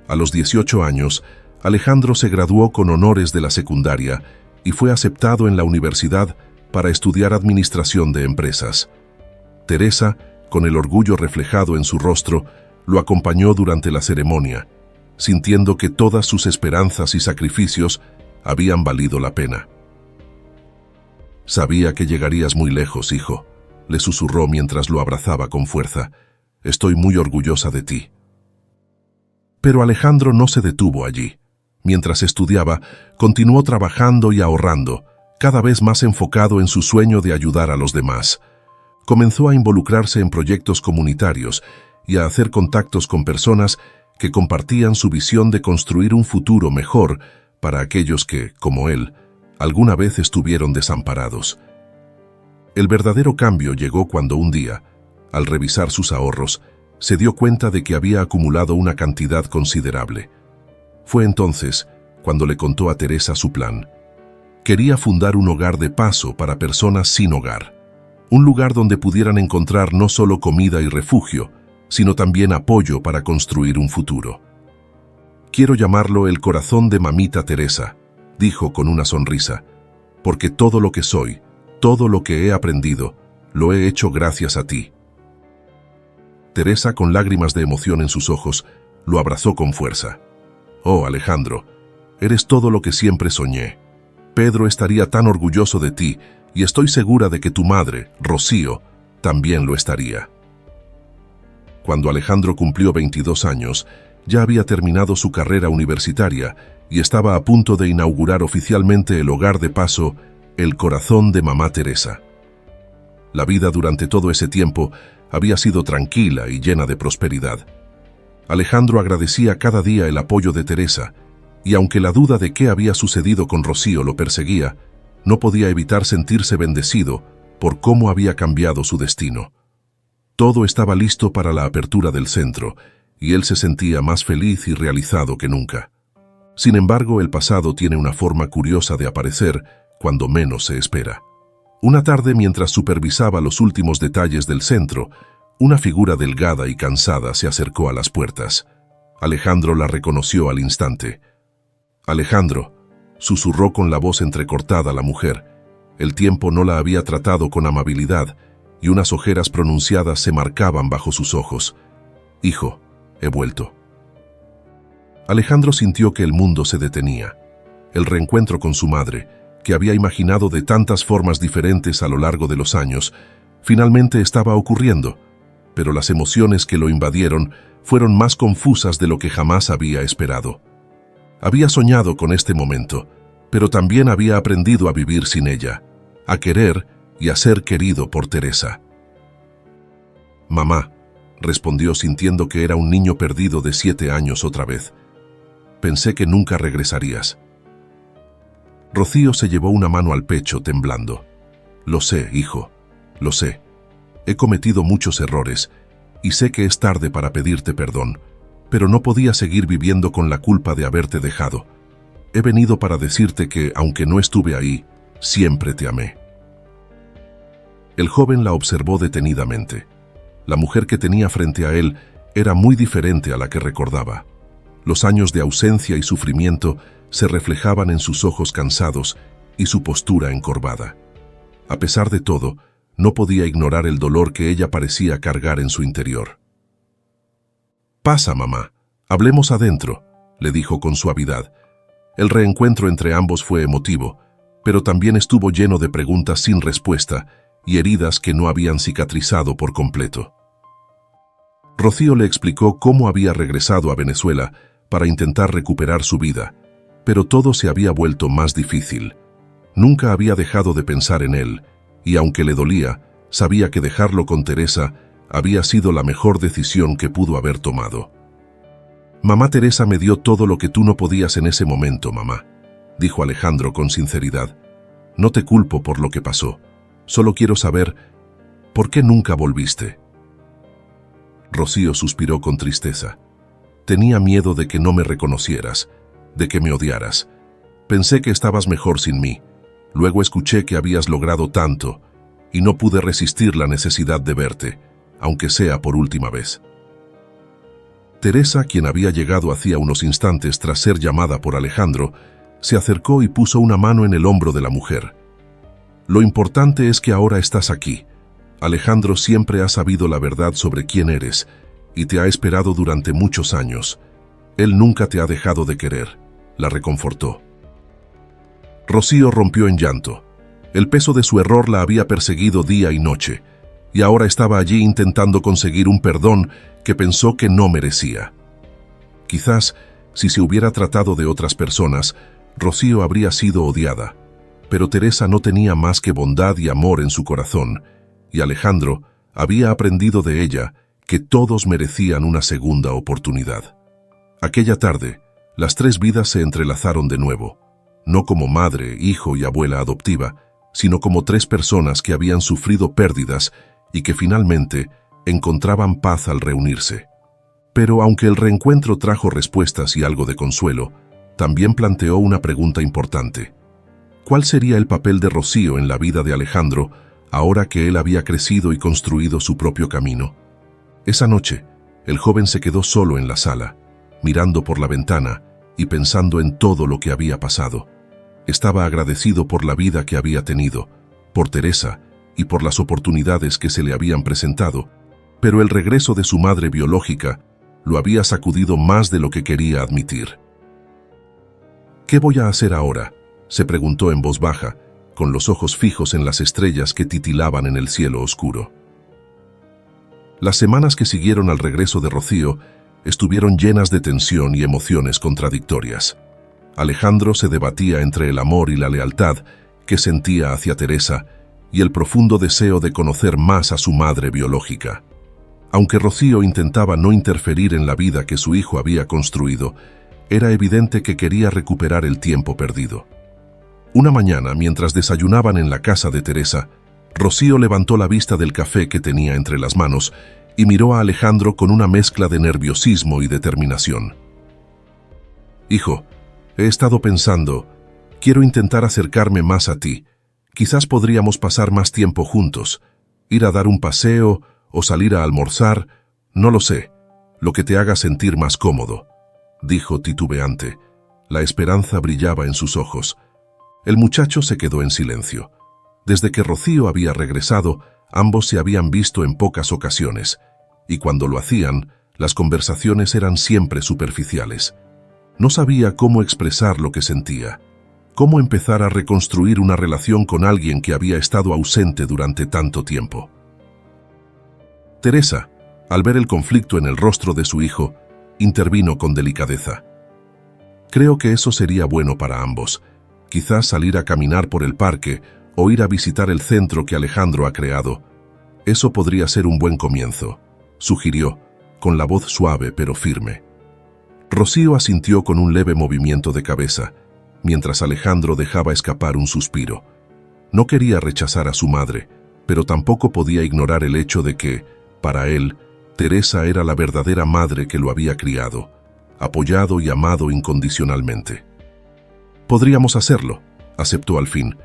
A los 18 años, Alejandro se graduó con honores de la secundaria y fue aceptado en la universidad para estudiar administración de empresas. Teresa, con el orgullo reflejado en su rostro, lo acompañó durante la ceremonia, sintiendo que todas sus esperanzas y sacrificios habían valido la pena. «Sabía que llegarías muy lejos, hijo», le susurró mientras lo abrazaba con fuerza. «Estoy muy orgullosa de ti». Pero Alejandro no se detuvo allí. Mientras estudiaba, continuó trabajando y ahorrando, cada vez más enfocado en su sueño de ayudar a los demás. Comenzó a involucrarse en proyectos comunitarios y a hacer contactos con personas que compartían su visión de construir un futuro mejor para aquellos que, como él, alguna vez estuvieron desamparados. El verdadero cambio llegó cuando un día, al revisar sus ahorros, se dio cuenta de que había acumulado una cantidad considerable. Fue entonces cuando le contó a Teresa su plan. Quería fundar un hogar de paso para personas sin hogar, un lugar donde pudieran encontrar no solo comida y refugio, sino también apoyo para construir un futuro. «Quiero llamarlo el corazón de Mamita Teresa», dijo con una sonrisa, «porque todo lo que soy, todo lo que he aprendido, lo he hecho gracias a ti». Teresa, con lágrimas de emoción en sus ojos, lo abrazó con fuerza. «Oh, Alejandro, eres todo lo que siempre soñé. Pedro estaría tan orgulloso de ti y estoy segura de que tu madre, Rocío, también lo estaría». Cuando Alejandro cumplió 22 años, ya había terminado su carrera universitaria y estaba a punto de inaugurar oficialmente el hogar de paso, el corazón de Mamá Teresa. La vida durante todo ese tiempo había sido tranquila y llena de prosperidad. Alejandro agradecía cada día el apoyo de Teresa, y aunque la duda de qué había sucedido con Rocío lo perseguía, no podía evitar sentirse bendecido por cómo había cambiado su destino. Todo estaba listo para la apertura del centro, y él se sentía más feliz y realizado que nunca. Sin embargo, el pasado tiene una forma curiosa de aparecer cuando menos se espera. Una tarde, mientras supervisaba los últimos detalles del centro, una figura delgada y cansada se acercó a las puertas. Alejandro la reconoció al instante. «Alejandro», susurró con la voz entrecortada la mujer. El tiempo no la había tratado con amabilidad y unas ojeras pronunciadas se marcaban bajo sus ojos. «Hijo, he vuelto». Alejandro sintió que el mundo se detenía. El reencuentro con su madre, que había imaginado de tantas formas diferentes a lo largo de los años, finalmente estaba ocurriendo, pero las emociones que lo invadieron fueron más confusas de lo que jamás había esperado. Había soñado con este momento, pero también había aprendido a vivir sin ella, a querer y a ser querido por Teresa. «Mamá», respondió sintiendo que era un niño perdido de 7 años otra vez. «Pensé que nunca regresarías». Rocío se llevó una mano al pecho temblando. «Lo sé, hijo, lo sé. He cometido muchos errores y sé que es tarde para pedirte perdón, pero no podía seguir viviendo con la culpa de haberte dejado. He venido para decirte que, aunque no estuve ahí, siempre te amé». El joven la observó detenidamente. La mujer que tenía frente a él era muy diferente a la que recordaba. Los años de ausencia y sufrimiento se reflejaban en sus ojos cansados y su postura encorvada. A pesar de todo, no podía ignorar el dolor que ella parecía cargar en su interior. «Pasa, mamá, hablemos adentro», le dijo con suavidad. El reencuentro entre ambos fue emotivo, pero también estuvo lleno de preguntas sin respuesta y heridas que no habían cicatrizado por completo. Rocío le explicó cómo había regresado a Venezuela para intentar recuperar su vida, pero todo se había vuelto más difícil. Nunca había dejado de pensar en él, y aunque le dolía, sabía que dejarlo con Teresa había sido la mejor decisión que pudo haber tomado. «Mamá Teresa me dio todo lo que tú no podías en ese momento, mamá», dijo Alejandro con sinceridad. «No te culpo por lo que pasó. Solo quiero saber, ¿por qué nunca volviste?». Rocío suspiró con tristeza. «Tenía miedo de que no me reconocieras, de que me odiaras. Pensé que estabas mejor sin mí. Luego escuché que habías logrado tanto, y no pude resistir la necesidad de verte, aunque sea por última vez». Teresa, quien había llegado hacía unos instantes tras ser llamada por Alejandro, se acercó y puso una mano en el hombro de la mujer. «Lo importante es que ahora estás aquí. Alejandro siempre ha sabido la verdad sobre quién eres y te ha esperado durante muchos años. Él nunca te ha dejado de querer», la reconfortó. Rocío rompió en llanto. El peso de su error la había perseguido día y noche, y ahora estaba allí intentando conseguir un perdón que pensó que no merecía. Quizás, si se hubiera tratado de otras personas, Rocío habría sido odiada, pero Teresa no tenía más que bondad y amor en su corazón, y Alejandro había aprendido de ella que todos merecían una segunda oportunidad. Aquella tarde, las tres vidas se entrelazaron de nuevo, no como madre, hijo y abuela adoptiva, sino como tres personas que habían sufrido pérdidas y que finalmente encontraban paz al reunirse. Pero aunque el reencuentro trajo respuestas y algo de consuelo, también planteó una pregunta importante. ¿Cuál sería el papel de Rocío en la vida de Alejandro ahora que él había crecido y construido su propio camino? Esa noche, el joven se quedó solo en la sala, mirando por la ventana y pensando en todo lo que había pasado. Estaba agradecido por la vida que había tenido, por Teresa y por las oportunidades que se le habían presentado, pero el regreso de su madre biológica lo había sacudido más de lo que quería admitir. «¿Qué voy a hacer ahora?», se preguntó en voz baja, con los ojos fijos en las estrellas que titilaban en el cielo oscuro. Las semanas que siguieron al regreso de Rocío estuvieron llenas de tensión y emociones contradictorias. Alejandro se debatía entre el amor y la lealtad que sentía hacia Teresa y el profundo deseo de conocer más a su madre biológica. Aunque Rocío intentaba no interferir en la vida que su hijo había construido, era evidente que quería recuperar el tiempo perdido. Una mañana, mientras desayunaban en la casa de Teresa, Rocío levantó la vista del café que tenía entre las manos y miró a Alejandro con una mezcla de nerviosismo y determinación. «Hijo, he estado pensando, quiero intentar acercarme más a ti. Quizás podríamos pasar más tiempo juntos, ir a dar un paseo o salir a almorzar, no lo sé, lo que te haga sentir más cómodo», dijo titubeante. La esperanza brillaba en sus ojos. El muchacho se quedó en silencio. Desde que Rocío había regresado, ambos se habían visto en pocas ocasiones, y cuando lo hacían, las conversaciones eran siempre superficiales. No sabía cómo expresar lo que sentía, cómo empezar a reconstruir una relación con alguien que había estado ausente durante tanto tiempo. Teresa, al ver el conflicto en el rostro de su hijo, intervino con delicadeza. «Creo que eso sería bueno para ambos. Quizás salir a caminar por el parque o ir a visitar el centro que Alejandro ha creado. Eso podría ser un buen comienzo», sugirió, con la voz suave pero firme. Rocío asintió con un leve movimiento de cabeza, mientras Alejandro dejaba escapar un suspiro. No quería rechazar a su madre, pero tampoco podía ignorar el hecho de que, para él, Teresa era la verdadera madre que lo había criado, apoyado y amado incondicionalmente. «Podríamos hacerlo», aceptó al fin.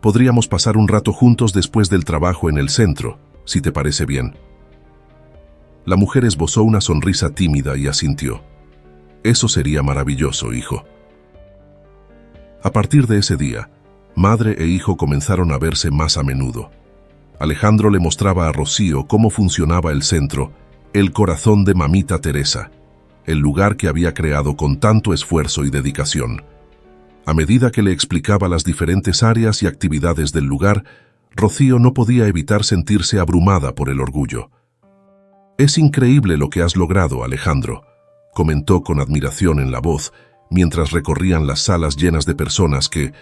«Podríamos pasar un rato juntos después del trabajo en el centro, si te parece bien». La mujer esbozó una sonrisa tímida y asintió. «Eso sería maravilloso, hijo». A partir de ese día, madre e hijo comenzaron a verse más a menudo. Alejandro le mostraba a Rocío cómo funcionaba el centro, el corazón de mamita Teresa, el lugar que había creado con tanto esfuerzo y dedicación. A medida que le explicaba las diferentes áreas y actividades del lugar, Rocío no podía evitar sentirse abrumada por el orgullo. «Es increíble lo que has logrado, Alejandro», comentó con admiración en la voz, mientras recorrían las salas llenas de personas que,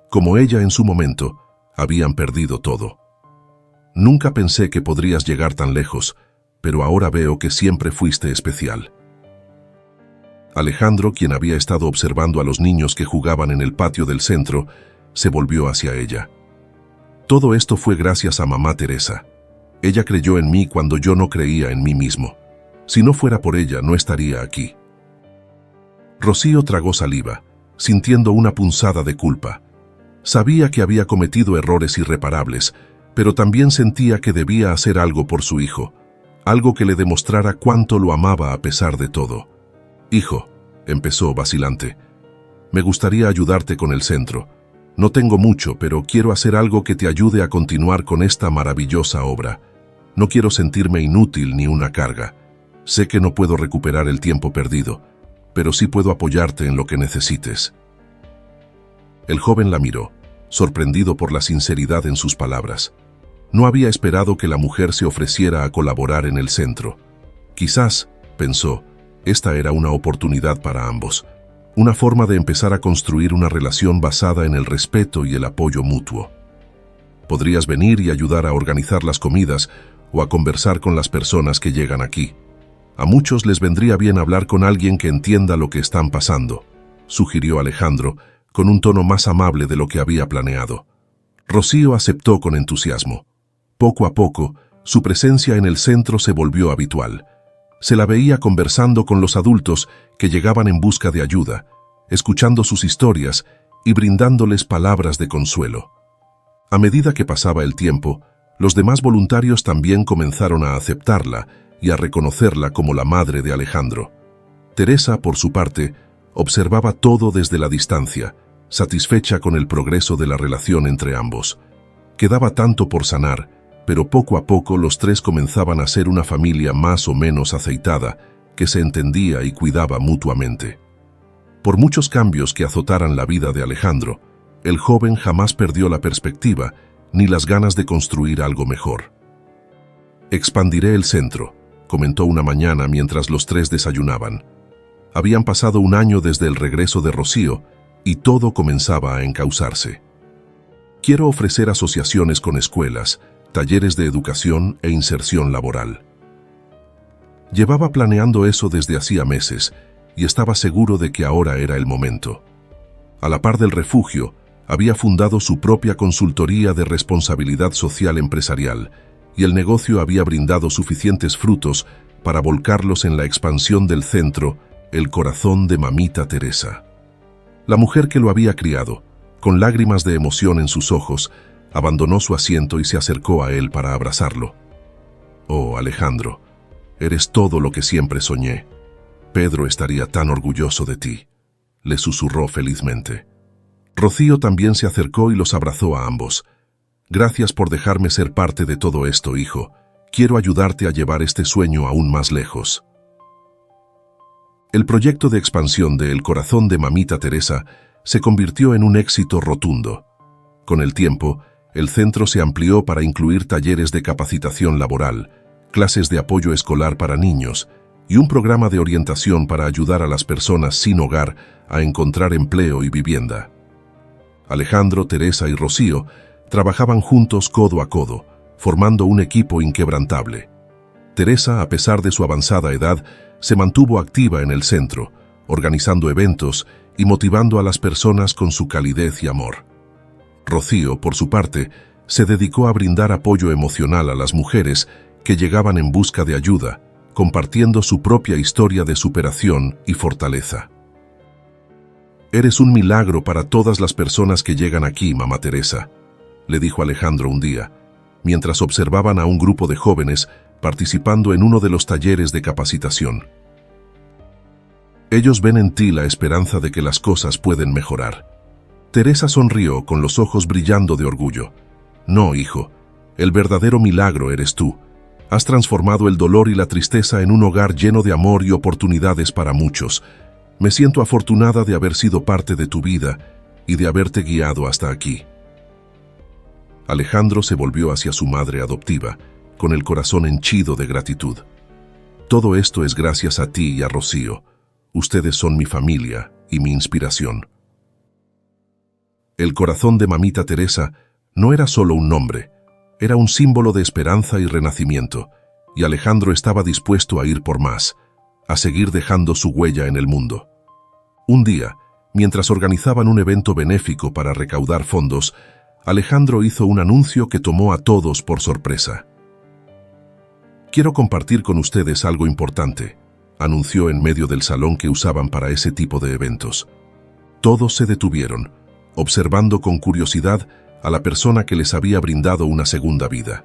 como ella en su momento, habían perdido todo. «Nunca pensé que podrías llegar tan lejos, pero ahora veo que siempre fuiste especial». Alejandro, quien había estado observando a los niños que jugaban en el patio del centro, se volvió hacia ella. «Todo esto fue gracias a mamá Teresa. Ella creyó en mí cuando yo no creía en mí mismo. Si no fuera por ella, no estaría aquí». Rocío tragó saliva, sintiendo una punzada de culpa. Sabía que había cometido errores irreparables, pero también sentía que debía hacer algo por su hijo, algo que le demostrara cuánto lo amaba a pesar de todo. «Hijo», empezó vacilante, «me gustaría ayudarte con el centro. No tengo mucho, pero quiero hacer algo que te ayude a continuar con esta maravillosa obra. No quiero sentirme inútil ni una carga. Sé que no puedo recuperar el tiempo perdido, pero sí puedo apoyarte en lo que necesites». El joven la miró, sorprendido por la sinceridad en sus palabras. No había esperado que la mujer se ofreciera a colaborar en el centro. Quizás, pensó, esta era una oportunidad para ambos, una forma de empezar a construir una relación basada en el respeto y el apoyo mutuo. «Podrías venir y ayudar a organizar las comidas o a conversar con las personas que llegan aquí. A muchos les vendría bien hablar con alguien que entienda lo que están pasando», sugirió Alejandro, con un tono más amable de lo que había planeado. Rocío aceptó con entusiasmo. Poco a poco, su presencia en el centro se volvió habitual. Se la veía conversando con los adultos que llegaban en busca de ayuda, escuchando sus historias y brindándoles palabras de consuelo. A medida que pasaba el tiempo, los demás voluntarios también comenzaron a aceptarla y a reconocerla como la madre de Alejandro. Teresa, por su parte, observaba todo desde la distancia, satisfecha con el progreso de la relación entre ambos. Quedaba tanto por sanar, pero poco a poco los tres comenzaban a ser una familia más o menos aceitada, que se entendía y cuidaba mutuamente. Por muchos cambios que azotaran la vida de Alejandro, el joven jamás perdió la perspectiva ni las ganas de construir algo mejor. «Expandiré el centro», comentó una mañana mientras los tres desayunaban. Habían pasado un año desde el regreso de Rocío y todo comenzaba a encauzarse. «Quiero ofrecer asociaciones con escuelas, talleres de educación e inserción laboral». Llevaba planeando eso desde hacía meses y estaba seguro de que ahora era el momento. A la par del refugio, había fundado su propia consultoría de responsabilidad social empresarial y el negocio había brindado suficientes frutos para volcarlos en la expansión del centro, el corazón de mamita Teresa. La mujer que lo había criado, con lágrimas de emoción en sus ojos, abandonó su asiento y se acercó a él para abrazarlo. «Oh, Alejandro, eres todo lo que siempre soñé. Pedro estaría tan orgulloso de ti», le susurró felizmente. Rocío también se acercó y los abrazó a ambos. «Gracias por dejarme ser parte de todo esto, hijo. Quiero ayudarte a llevar este sueño aún más lejos». El proyecto de expansión de El Corazón de Mamita Teresa se convirtió en un éxito rotundo. Con el tiempo, el centro se amplió para incluir talleres de capacitación laboral, clases de apoyo escolar para niños y un programa de orientación para ayudar a las personas sin hogar a encontrar empleo y vivienda. Alejandro, Teresa y Rocío trabajaban juntos codo a codo, formando un equipo inquebrantable. Teresa, a pesar de su avanzada edad, se mantuvo activa en el centro, organizando eventos y motivando a las personas con su calidez y amor. Rocío, por su parte, se dedicó a brindar apoyo emocional a las mujeres que llegaban en busca de ayuda, compartiendo su propia historia de superación y fortaleza. «Eres un milagro para todas las personas que llegan aquí, mamá Teresa», le dijo Alejandro un día, mientras observaban a un grupo de jóvenes participando en uno de los talleres de capacitación. «Ellos ven en ti la esperanza de que las cosas pueden mejorar». Teresa sonrió con los ojos brillando de orgullo. «No, hijo, el verdadero milagro eres tú. Has transformado el dolor y la tristeza en un hogar lleno de amor y oportunidades para muchos. Me siento afortunada de haber sido parte de tu vida y de haberte guiado hasta aquí». Alejandro se volvió hacia su madre adoptiva, con el corazón henchido de gratitud. Todo esto es gracias a ti y a Rocío. Ustedes son mi familia y mi inspiración. El corazón de mamita Teresa no era solo un nombre, era un símbolo de esperanza y renacimiento, y Alejandro estaba dispuesto a ir por más, a seguir dejando su huella en el mundo. Un día, mientras organizaban un evento benéfico para recaudar fondos, Alejandro hizo un anuncio que tomó a todos por sorpresa. «Quiero compartir con ustedes algo importante», anunció en medio del salón que usaban para ese tipo de eventos. Todos se detuvieron, observando con curiosidad a la persona que les había brindado una segunda vida.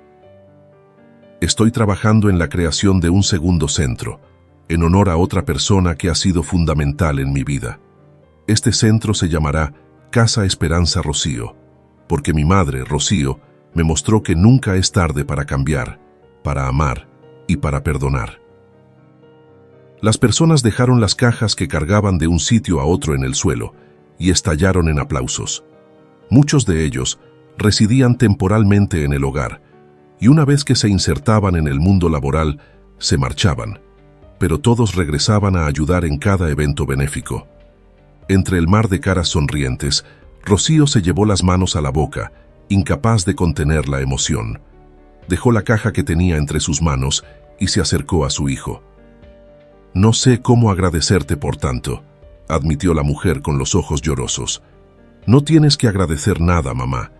«Estoy trabajando en la creación de un segundo centro, en honor a otra persona que ha sido fundamental en mi vida. Este centro se llamará Casa Esperanza Rocío, porque mi madre, Rocío, me mostró que nunca es tarde para cambiar, para amar y para perdonar». Las personas dejaron las cajas que cargaban de un sitio a otro en el suelo y estallaron en aplausos. Muchos de ellos residían temporalmente en el hogar y una vez que se insertaban en el mundo laboral, se marchaban, pero todos regresaban a ayudar en cada evento benéfico. Entre el mar de caras sonrientes, Rocío se llevó las manos a la boca, incapaz de contener la emoción. Dejó la caja que tenía entre sus manos y se acercó a su hijo. «No sé cómo agradecerte por tanto», admitió la mujer con los ojos llorosos. «No tienes que agradecer nada, mamá.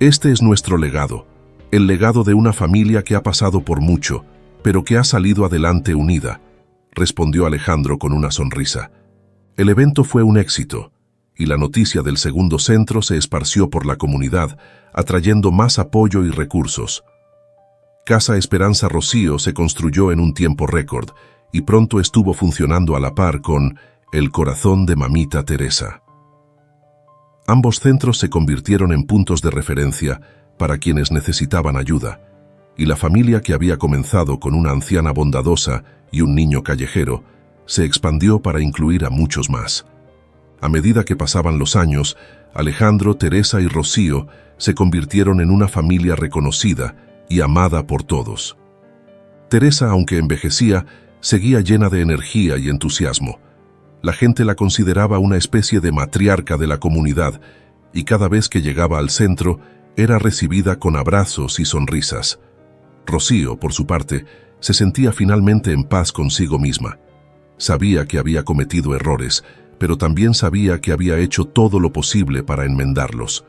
Este es nuestro legado, el legado de una familia que ha pasado por mucho, pero que ha salido adelante unida», respondió Alejandro con una sonrisa. El evento fue un éxito, y la noticia del segundo centro se esparció por la comunidad, atrayendo más apoyo y recursos. Casa Esperanza Rocío se construyó en un tiempo récord, y pronto estuvo funcionando a la par con el corazón de mamita Teresa. Ambos centros se convirtieron en puntos de referencia para quienes necesitaban ayuda, y la familia que había comenzado con una anciana bondadosa y un niño callejero se expandió para incluir a muchos más. A medida que pasaban los años, Alejandro, Teresa y Rocío se convirtieron en una familia reconocida y amada por todos. Teresa, aunque envejecía, seguía llena de energía y entusiasmo. La gente la consideraba una especie de matriarca de la comunidad y cada vez que llegaba al centro era recibida con abrazos y sonrisas. Rocío, por su parte, se sentía finalmente en paz consigo misma. Sabía que había cometido errores, pero también sabía que había hecho todo lo posible para enmendarlos.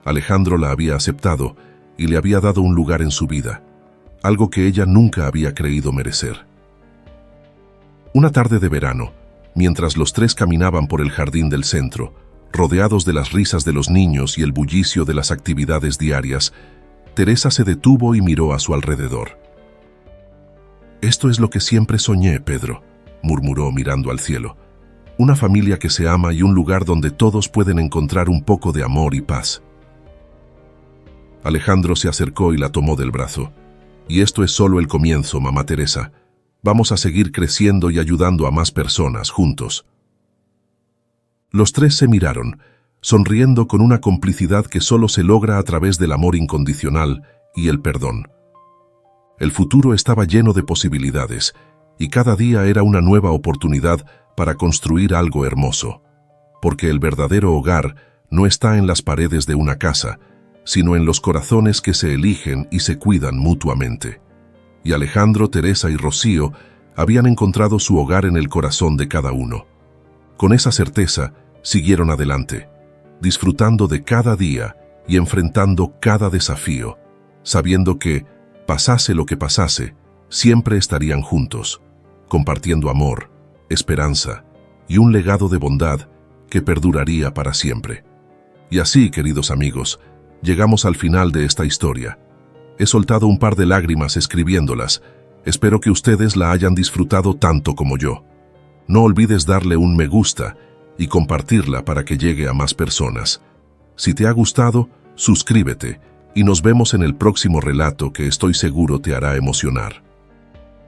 Alejandro la había aceptado y le había dado un lugar en su vida, algo que ella nunca había creído merecer. Una tarde de verano, mientras los tres caminaban por el jardín del centro, rodeados de las risas de los niños y el bullicio de las actividades diarias, Teresa se detuvo y miró a su alrededor. «Esto es lo que siempre soñé, Pedro», murmuró mirando al cielo. «Una familia que se ama y un lugar donde todos pueden encontrar un poco de amor y paz». Alejandro se acercó y la tomó del brazo. «Y esto es solo el comienzo, mamá Teresa. Vamos a seguir creciendo y ayudando a más personas juntos». Los tres se miraron, sonriendo con una complicidad que solo se logra a través del amor incondicional y el perdón. El futuro estaba lleno de posibilidades, y cada día era una nueva oportunidad para construir algo hermoso. Porque el verdadero hogar no está en las paredes de una casa, sino en los corazones que se eligen y se cuidan mutuamente. Y Alejandro, Teresa y Rocío habían encontrado su hogar en el corazón de cada uno. Con esa certeza, siguieron adelante, disfrutando de cada día y enfrentando cada desafío, sabiendo que, pasase lo que pasase, siempre estarían juntos, compartiendo amor, esperanza y un legado de bondad que perduraría para siempre. Y así, queridos amigos, llegamos al final de esta historia. He soltado un par de lágrimas escribiéndolas. Espero que ustedes la hayan disfrutado tanto como yo. No olvides darle un me gusta y compartirla para que llegue a más personas. Si te ha gustado, suscríbete y nos vemos en el próximo relato que estoy seguro te hará emocionar.